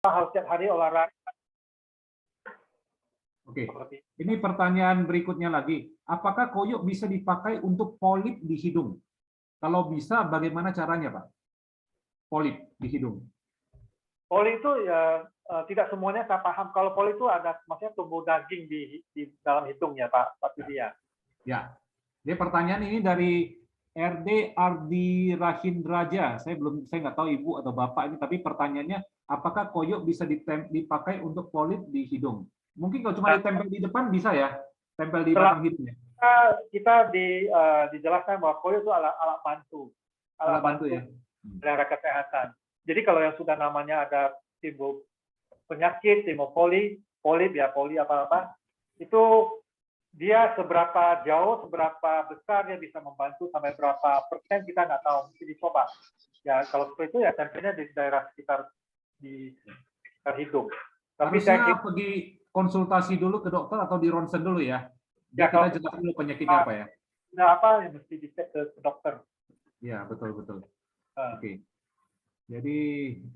harus setiap hari olahraga. Oke, ini pertanyaan berikutnya lagi. Apakah koyo bisa dipakai untuk polip di hidung? Kalau bisa, bagaimana caranya, Pak? Polip di hidung. Poli itu ya tidak semuanya saya paham. Kalau poli itu ada maksudnya tumbuh daging di dalam hidungnya, Pak Vidya. Ya, jadi pertanyaan ini dari RD Ardi Rahindraja. Saya nggak tahu ibu atau bapak ini, tapi pertanyaannya apakah koyo bisa dipakai untuk polip di hidung? Mungkin kalau cuma ditempel di depan bisa ya, tempel di batang hidungnya. Kita dijelaskan bahwa koyo itu alat bantu, Alat bantu ya. Pelihara kesehatan. Jadi kalau yang sudah namanya ada timbul penyakit, timbul polip ya poli apa-apa, itu dia seberapa jauh, seberapa besar dia bisa membantu sampai berapa persen kita nggak tahu, mesti dicoba. Ya kalau seperti itu ya tempelnya di daerah sekitar hidung. Tapi harusnya pergi konsultasi dulu ke dokter atau di ronsen dulu ya. Biar kita jelaskan dulu penyakitnya apa ya. Nah, apa yang mesti dicek ke dokter. Ya betul. Oke. Jadi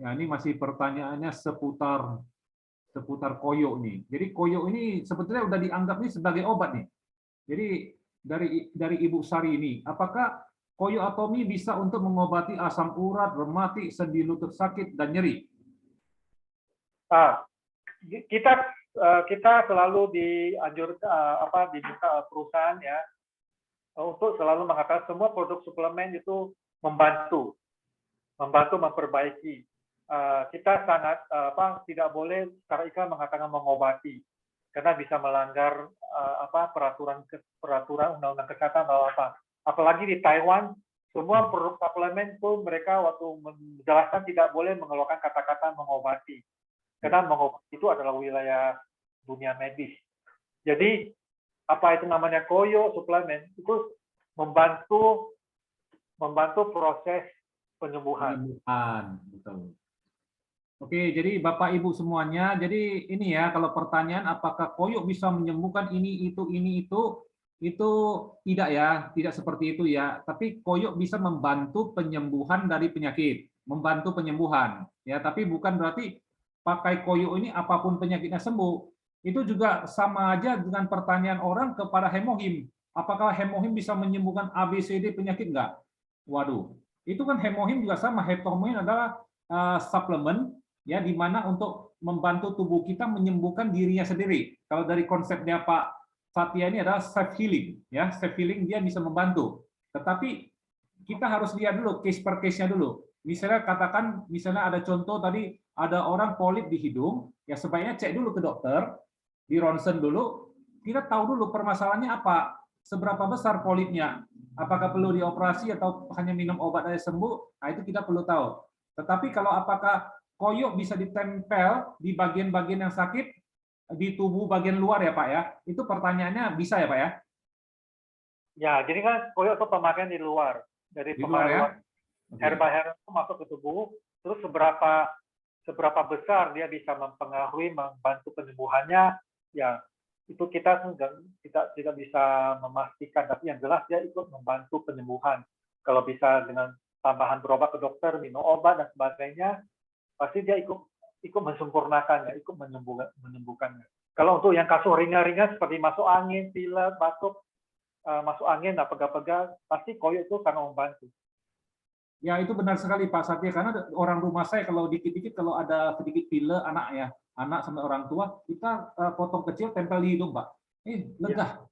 ya ini masih pertanyaannya seputar koyo nih. Jadi koyo ini sebetulnya udah dianggap nih sebagai obat nih. Jadi dari Ibu Sari ini, apakah koyo atomi bisa untuk mengobati asam urat, rematik, sendi lutut sakit dan nyeri? Kita selalu dianjurkan diminta perusahaan ya untuk selalu mengatakan semua produk suplemen itu membantu memperbaiki. Kita sangat tidak boleh secara iklan mengatakan mengobati karena bisa melanggar peraturan undang-undang kesehatan atau apa. Apalagi di Taiwan semua produk suplemen pun mereka waktu menjelaskan tidak boleh mengeluarkan kata-kata mengobati karena mengobati itu adalah wilayah dunia medis. Jadi apa itu namanya koyo suplemen itu membantu proses penyembuhan. Betul. Oke, jadi Bapak Ibu semuanya, jadi ini ya kalau pertanyaan apakah koyo bisa menyembuhkan ini itu tidak ya, tidak seperti itu ya. Tapi koyo bisa membantu penyembuhan dari penyakit, membantu penyembuhan ya. Tapi bukan berarti pakai koyo ini apapun penyakitnya sembuh. Itu juga sama aja dengan pertanyaan orang kepada hemohim. Apakah hemohim bisa menyembuhkan ABCD penyakit enggak? Waduh, itu kan hemohim juga sama. Hemohim adalah suplemen ya di mana untuk membantu tubuh kita menyembuhkan dirinya sendiri. Kalau dari konsepnya Pak Satya ini adalah self healing ya, self healing dia bisa membantu. Tetapi kita harus lihat dulu case per case-nya dulu. Misalnya katakan misalnya ada contoh tadi ada orang polip di hidung, ya sebaiknya cek dulu ke dokter, di ronsen dulu, kita tahu dulu permasalahannya apa, seberapa besar polipnya, apakah perlu dioperasi atau hanya minum obat aja sembuh, nah itu kita perlu tahu. Tetapi kalau apakah koyo bisa ditempel di bagian-bagian yang sakit di tubuh bagian luar ya Pak ya, itu pertanyaannya bisa ya Pak ya? Ya, jadi kan koyo itu pemakaian di luar, dari pemakaian herba-herba itu masuk ke tubuh, terus seberapa besar dia bisa mempengaruhi membantu penyembuhannya, ya itu kita tidak bisa memastikan, tapi yang jelas dia ikut membantu penyembuhan. Kalau bisa dengan tambahan berobat ke dokter, minum obat dan sebagainya, pasti dia ikut mensempurnakannya, ikut menyembuhkannya. Kalau untuk yang kasus ringan-ringan seperti masuk angin, pilek, batuk, masuk angin, pegal-pegal, pasti koyo itu sangat membantu. Ya itu benar sekali Pak Satya, karena orang rumah saya kalau dikit-dikit kalau ada sedikit pilek anak sama orang tua, kita potong kecil tempel di hidung Pak, lega.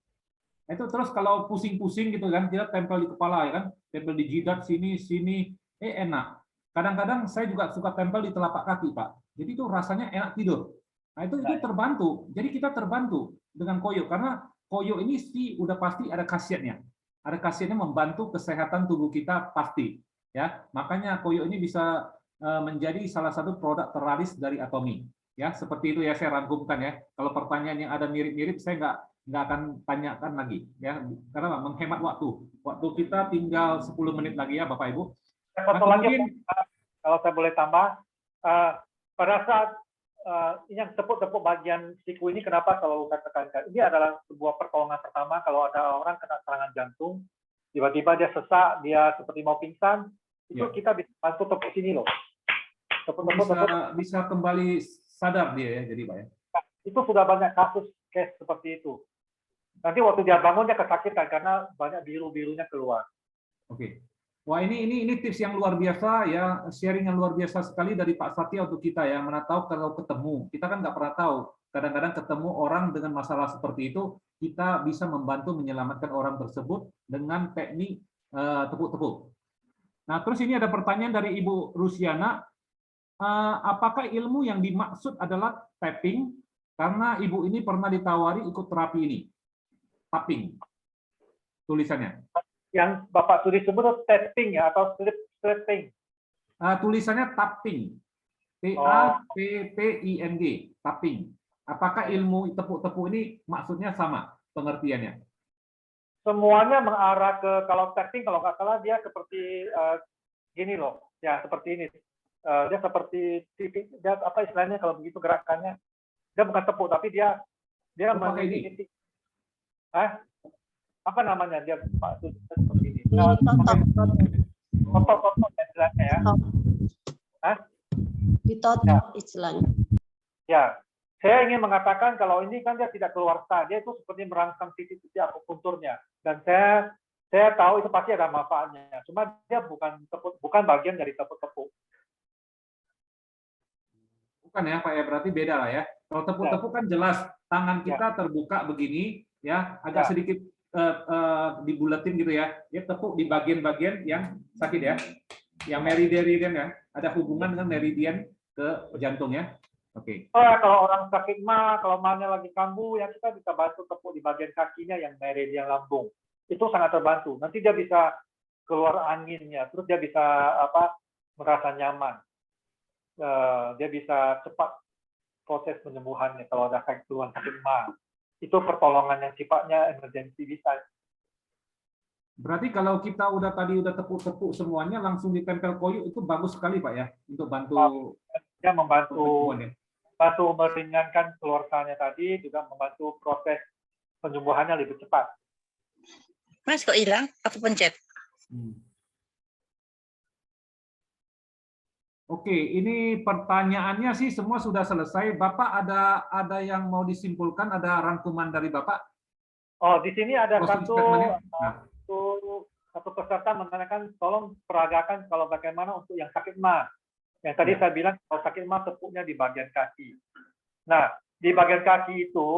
Ya. Itu terus kalau pusing-pusing gitu kan, kita tempel di kepala ya kan, tempel di jidat sini, enak. Kadang-kadang saya juga suka tempel di telapak kaki Pak, jadi itu rasanya enak tidur. Nah itu terbantu, jadi kita terbantu dengan koyo, karena koyo ini sih udah pasti ada khasiatnya membantu kesehatan tubuh kita pasti. Ya, makanya koyo ini bisa menjadi salah satu produk terlaris dari Atomi. Ya, seperti itu ya saya rangkumkan ya. Kalau pertanyaan yang ada mirip-mirip saya nggak akan tanyakan lagi ya, karena menghemat waktu. Waktu kita tinggal 10 menit lagi ya Bapak Ibu. Nah, kemudian, kalau saya boleh tambah, pada saat yang tepuk-tepuk bagian siku ini kenapa selalu saya tekankan? Ini adalah sebuah pertolongan pertama kalau ada orang kena serangan jantung, tiba-tiba dia sesak, dia seperti mau pingsan, itu kita bisa bantu tepuk sini loh. Bisa kembali sadar dia ya, jadi Pak ya. Itu sudah banyak case seperti itu. Nanti waktu dia bangun dia kesakitan karena banyak biru-birunya keluar. Oke. Wah, ini tips yang luar biasa ya, sharing yang luar biasa sekali dari Pak Satya untuk kita ya. Mana tahu kalau ketemu, kita kan nggak pernah tahu. Kadang-kadang ketemu orang dengan masalah seperti itu, kita bisa membantu menyelamatkan orang tersebut dengan teknik tepuk-tepuk. Nah, terus ini ada pertanyaan dari Ibu Rusiana. Apakah ilmu yang dimaksud adalah tapping? Karena Ibu ini pernah ditawari ikut terapi ini. Tapping. Tulisannya. Yang Bapak tulis sebut tapping ya atau stripping? Tulisannya tapping. T-A-P-P-I-N-G. Tapping. Apakah ilmu tepuk-tepuk ini maksudnya sama pengertiannya? Semuanya mengarah ke, kalau tapping kalau nggak salah dia seperti gini loh, ya seperti ini. Dia seperti titik, dia apa istilahnya kalau begitu gerakannya? Dia bukan tepuk tapi dia pakai ini. Apa namanya dia maksudnya seperti ini? Ditotok istilahnya ya. Ditotok istilahnya. Ya, saya ingin mengatakan kalau ini kan dia tidak keluar sah, dia itu seperti merangsang titik-titik akupunturnya. Dan saya tahu itu pasti ada manfaatnya. Cuma dia bukan bagian dari tepuk-tepuk. Bukan ya Pak ya, berarti beda lah ya. Kalau tepuk-tepuk kan jelas tangan kita terbuka begini ya, agak sedikit dibulatin gitu ya. Dia tepuk di bagian-bagian yang sakit ya. Yang meridian ya, ada hubungan dengan meridian ke jantung ya. Oke. Kalau orang sakit kalau mahnya lagi kambuh, ya kita bisa bantu tepuk di bagian kakinya yang meridian lambung. Itu sangat terbantu. Nanti dia bisa keluar anginnya, terus dia bisa merasa nyaman. Dia bisa cepat proses penyembuhannya kalau ada keluhan sakit mah. Itu pertolongan yang sifatnya emergency bisa. Berarti kalau kita udah tepuk-tepuk semuanya langsung ditempel koyo itu bagus sekali Pak ya untuk bantu. Dia membantu meringankan keluar salnya tadi, juga membantu proses penyembuhannya lebih cepat. Mas kok hilang? Aku pencet. Oke, ini pertanyaannya sih semua sudah selesai. Bapak ada yang mau disimpulkan? Ada rangkuman dari Bapak? Oh, di sini ada satu Nah. peserta menanyakan tolong peragakan kalau bagaimana untuk yang sakit mah. Yang tadi saya bilang kalau sakit mah tepuknya di bagian kaki. Nah, di bagian kaki itu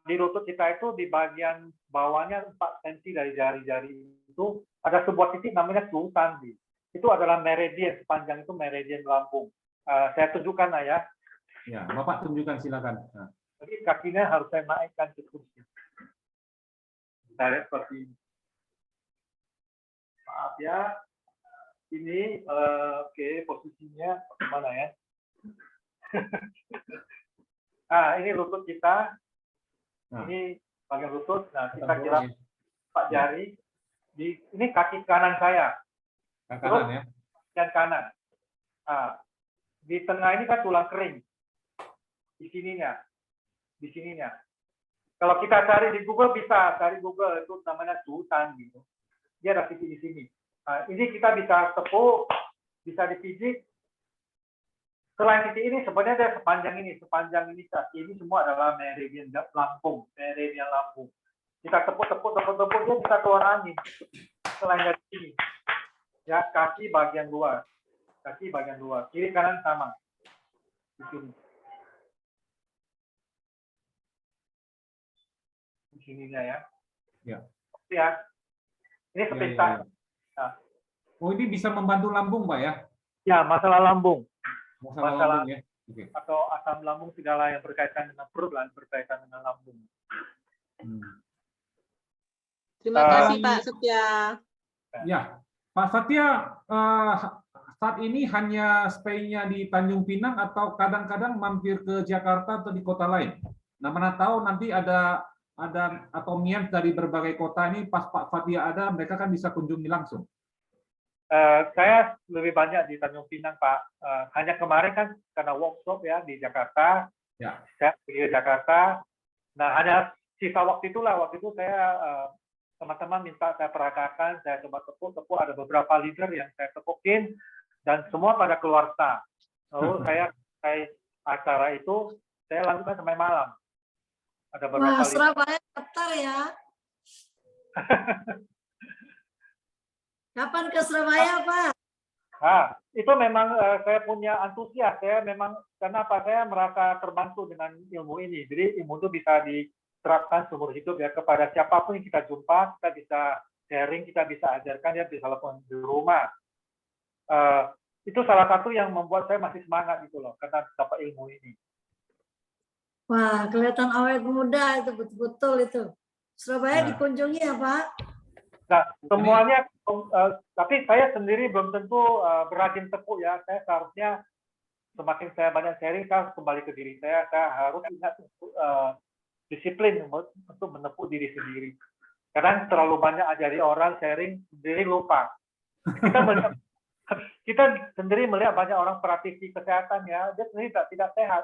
di lutut kita itu di bagian bawahnya 4 cm dari jari-jari itu ada sebuah titik namanya sultan. Itu adalah meridian, sepanjang itu meridian lambung. Saya tunjukkan ya. Ya, Bapak tunjukkan silakan. Nah. Jadi kakinya harus saya naikkan ke kursi. Saya seperti ini. Maaf ya. Ini oke, posisinya mana ya? Ini lutut kita. Ini bagian lutut. Nah, kita kira 4 jari. Ini kaki kanan saya. Kanan ya. Dan kanan. Di tengah ini kan tulang kering. Di sininya. Kalau kita cari di Google bisa cari Google itu namanya sultan gitu. Dia ada titik di sini. Ini kita bisa tepuk, bisa dipijit. Selain titik ini sebenarnya dia sepanjang ini kaki ini semua adalah meridian lambung. Kita tepuk dia bisa keluar angin. Selain dari sini. Ya, kaki bagian luar, kiri kanan sama. Di sini. Di sininya ya. Ya. Ya. Ini sepintas. Nah. Oh, ini bisa membantu lambung, Pak ya? Ya, masalah lambung. Masalah lambung ya. Okay. Atau asam lambung segala yang berkaitan dengan perut dan berkaitan dengan lambung. Terima kasih Pak Satya. Ya. Pak Satya, saat ini hanya stay-nya di Tanjung Pinang atau kadang-kadang mampir ke Jakarta atau di kota lain? Nah, mana tahu nanti ada atau MIANS dari berbagai kota ini pas Pak Satya ada, mereka kan bisa kunjungi langsung. Saya lebih banyak di Tanjung Pinang, Pak. Hanya kemarin kan karena workshop ya di Jakarta. Ya. Saya pergi ke Jakarta. Nah, hanya sisa waktu itu saya teman-teman minta saya peragakan, saya coba tepuk, ada beberapa leader yang saya tepukin, dan semua pada keluar sah. Lalu saya selesai acara itu, saya lanjutkan sampai malam. Ada Wah, beberapa list. Surabaya daftar ya. Kapan ke Surabaya, Pak? Nah, itu memang saya punya antusias. Saya memang, kenapa saya merasa terbantu dengan ilmu ini. Jadi ilmu itu bisa diterapkan seumur hidup ya, kepada siapapun yang kita jumpa, kita bisa sharing, kita bisa ajarkan, ya bisa telepon di rumah. Itu salah satu yang membuat saya masih semangat gitu loh, karena dapat ilmu ini. Wah, kelihatan awet muda itu betul-betul itu. Surabaya Nah. dikunjungi ya, Pak? Nah, semuanya, tapi saya sendiri belum tentu berajin tepuk ya. Saya seharusnya semakin saya banyak sharing, saya kembali ke diri saya harus ingat disiplin untuk menepuk diri sendiri. Kadang terlalu banyak ajari orang sharing, sendiri lupa. Kita sendiri melihat banyak orang praktisi kesehatan ya, dia sendiri tidak sehat.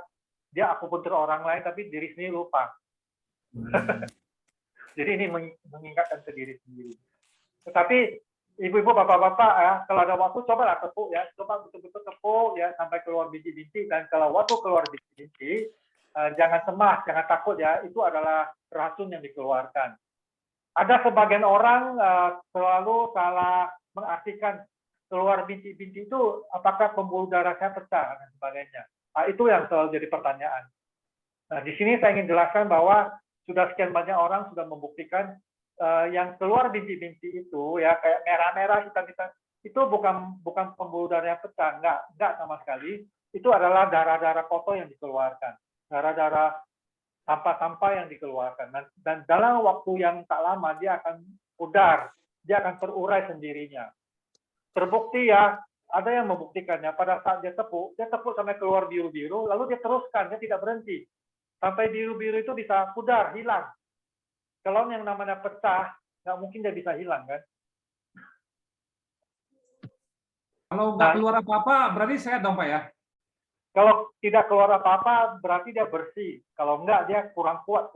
Dia akupuntur orang lain, tapi diri sendiri lupa. Jadi ini mengingatkan ke diri sendiri. Tetapi ibu-ibu, bapak-bapak ya, kalau ada waktu cobalah tepuk ya, coba betul-betul tepuk ya sampai keluar biji-biji, dan kalau waktu keluar biji-biji jangan cemas, jangan takut ya, itu adalah racun yang dikeluarkan. Ada sebagian orang selalu salah mengartikan keluar binti-binti itu apakah pembuluh darah saya pecah dan sebagainya. Nah, itu yang selalu jadi pertanyaan. Nah, di sini saya ingin jelaskan bahwa sudah sekian banyak orang sudah membuktikan yang keluar binti-binti itu ya kayak merah-merah, hitam-hitam, itu bukan pembuluh darah yang pecah, enggak sama sekali. Itu adalah darah-darah kotor yang dikeluarkan, darah-darah sampah-sampah yang dikeluarkan. Dan dalam waktu yang tak lama dia akan pudar, dia akan terurai sendirinya. Terbukti ya, ada yang membuktikannya pada saat dia tepuk sampai keluar biru-biru, lalu dia teruskan, dia tidak berhenti. Sampai biru-biru itu bisa pudar, hilang. Kalau yang namanya pecah, nggak mungkin dia bisa hilang kan? Kalau nggak keluar apa-apa, berarti sehat dong Pak ya? Kalau tidak keluar apa-apa, berarti dia bersih. Kalau enggak, dia kurang kuat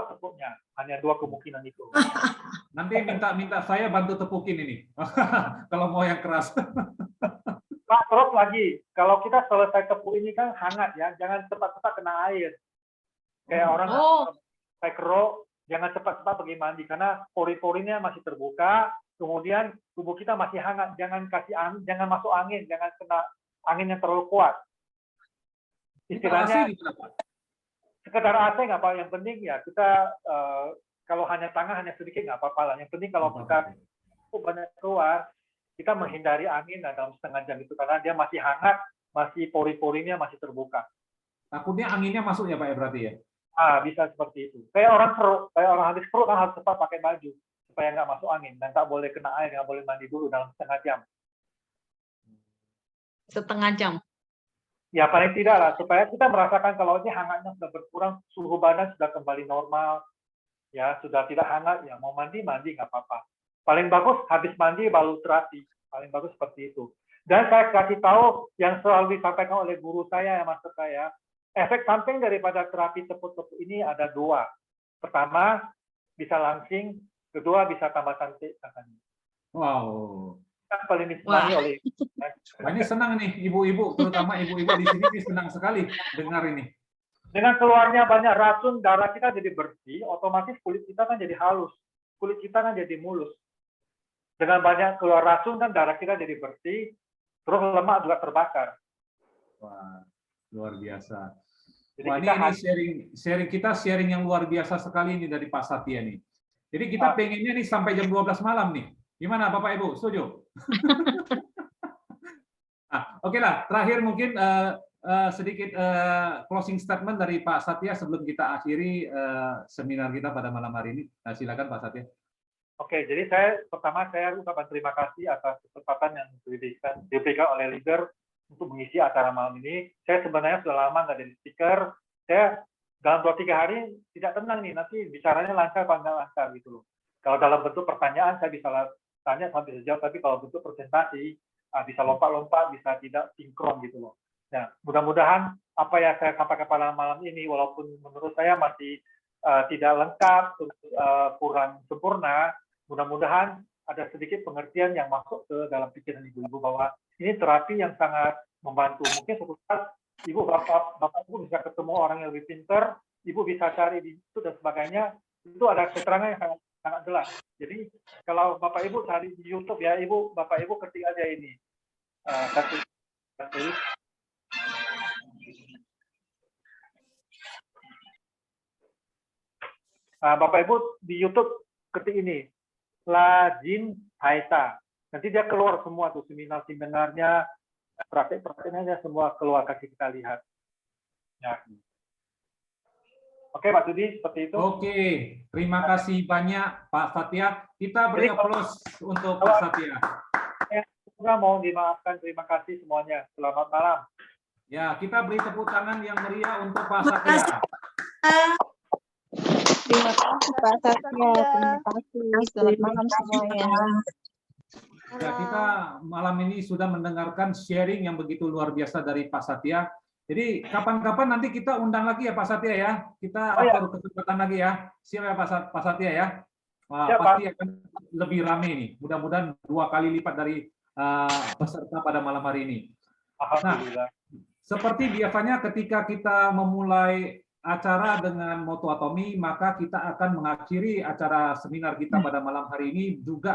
tepuknya. Hanya dua kemungkinan itu. Nanti minta saya bantu tepukin ini. Kalau mau yang keras. Pak, terus lagi, kalau kita selesai tepuk ini kan hangat ya, jangan cepat-cepat kena air. Kayak orang pakai kerok, jangan cepat-cepat pergi mandi karena pori-porinya masih terbuka, kemudian tubuh kita masih hangat, jangan kasih angin, jangan masuk angin, jangan kena angin yang terlalu kuat. Istilahnya sekedar AC nggak apa, yang penting ya kita kalau hanya tangan hanya sedikit nggak apa-apa lah. Yang penting kalau kita banyak keluar, kita menghindari angin dalam setengah jam itu karena dia masih hangat, masih pori-porinya masih terbuka. Takutnya anginnya masuk ya Pak ya berarti ya? Bisa seperti itu. Kayak orang habis perut kan harus cepat pakai baju supaya nggak masuk angin dan tak boleh kena air, nggak boleh mandi dulu dalam setengah jam. Setengah jam. Ya paling tidak lah, supaya kita merasakan kalau ini hangatnya sudah berkurang, suhu badan sudah kembali normal, ya sudah tidak hangat, ya mau mandi nggak apa-apa. Paling bagus habis mandi baru terapi, paling bagus seperti itu. Dan saya kasih tahu yang selalu disampaikan oleh guru saya, yang master saya, efek samping daripada terapi tepuk-tepuk ini ada dua. Pertama, bisa langsing, kedua bisa tambah cantik katanya. Wow. Paling disenangi oleh Ini senang nih ibu-ibu, terutama ibu-ibu di sini senang sekali dengar ini. Dengan keluarnya banyak racun, darah kita jadi bersih, otomatis kulit kita kan jadi halus, kulit kita kan jadi mulus. Dengan banyak keluar racun kan darah kita jadi bersih, terus lemak juga terbakar. Wah, luar biasa. Jadi wah, ini sharing yang luar biasa sekali ini dari Pak Satya nih. Jadi kita pengennya nih sampai jam 12 malam nih. Gimana Bapak Ibu, setuju? Oke lah, terakhir mungkin sedikit closing statement dari Pak Satya sebelum kita akhiri seminar kita pada malam hari ini. Silakan Pak Satya. Oke, jadi saya ucapkan terima kasih atas kesempatan yang diberikan oleh leader untuk mengisi acara malam ini. Saya sebenarnya sudah lama nggak jadi speaker. Saya dalam 2-3 hari tidak tenang nih, nanti bicaranya lancar apa nggak lancar gitu loh. Kalau dalam bentuk pertanyaan saya bisa tanya sampai sejauh, tapi kalau bentuk presentasi bisa lompat-lompat, bisa tidak sinkron gitu loh. Nah, mudah-mudahan apa yang saya sampaikan pada malam ini, walaupun menurut saya masih tidak lengkap, kurang sempurna, mudah-mudahan ada sedikit pengertian yang masuk ke dalam pikiran ibu-ibu bahwa ini terapi yang sangat membantu. Mungkin suatu saat ibu bapak ibu bisa ketemu orang yang lebih pintar, ibu bisa cari di YouTube dan sebagainya, itu ada keterangan yang sangat jelas. Jadi kalau bapak ibu cari di YouTube ya, bapak ibu ketik aja ini. Bapak Ibu di YouTube ketik ini, Lajin Haita. Nanti dia keluar semua tuh seminar-seminarnya, praktek-prakteknya semua keluar, kasih kita lihat. Ya. Oke Pak Sudi, seperti itu. Oke, terima kasih banyak Pak Satya. Kita beri aplaus untuk Pak Satya. Saya mau dimaafkan, terima kasih semuanya. Selamat malam. Ya, kita beri tepuk tangan yang meriah untuk Pak Satya. Terima kasih Pak Satya, terima kasih. Selamat malam semuanya. Ya, kita malam ini sudah mendengarkan sharing yang begitu luar biasa dari Pak Satya. Jadi kapan-kapan nanti kita undang lagi ya Pak Satya ya. Kita atur kesempatan lagi ya. Siap ya Pak Satya ya. Wah, ya, pasti akan lebih ramai nih. Mudah-mudahan 2 kali lipat dari peserta pada malam hari ini. Alhamdulillah. Nah, seperti biasanya ketika kita memulai acara dengan moto atomi, maka kita akan mengakhiri acara seminar kita pada malam hari ini juga